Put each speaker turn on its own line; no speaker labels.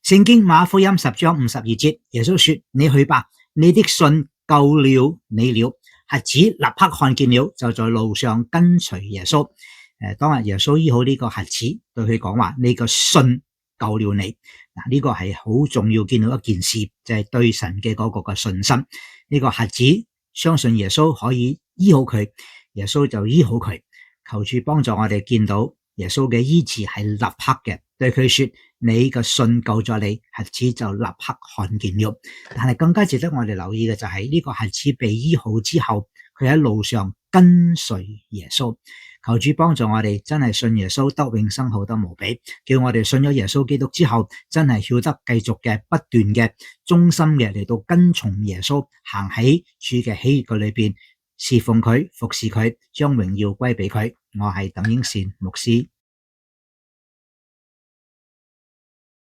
聖經馬可福音10章52節，耶穌說：你去吧，你的信救了你了。瞎子立刻看見了，就在路上跟隨耶穌。當日耶穌醫好呢個瞎子，對佢講話：你個信救了你。呢個係好重要，見到一件事，就係對神嘅嗰個嘅信心。呢個瞎子相信耶穌可以醫好佢，耶穌就醫好佢。求主幫助我哋見到耶穌嘅醫治係立刻嘅，對佢說：你個信救咗你，瞎子就立刻看見了。但係更加值得我哋留意嘅就係呢個瞎子被醫好之後，佢喺路上跟隨耶穌。求主幫助我哋真係信耶穌得永生，好得無比。叫我哋信咗耶穌基督之後，真係曉得繼續嘅不斷嘅忠心嘅嚟到跟從耶穌，行喺主嘅喜悅嘅裏邊，侍奉佢，服侍佢，將榮耀歸俾佢。我係鄧英善牧師。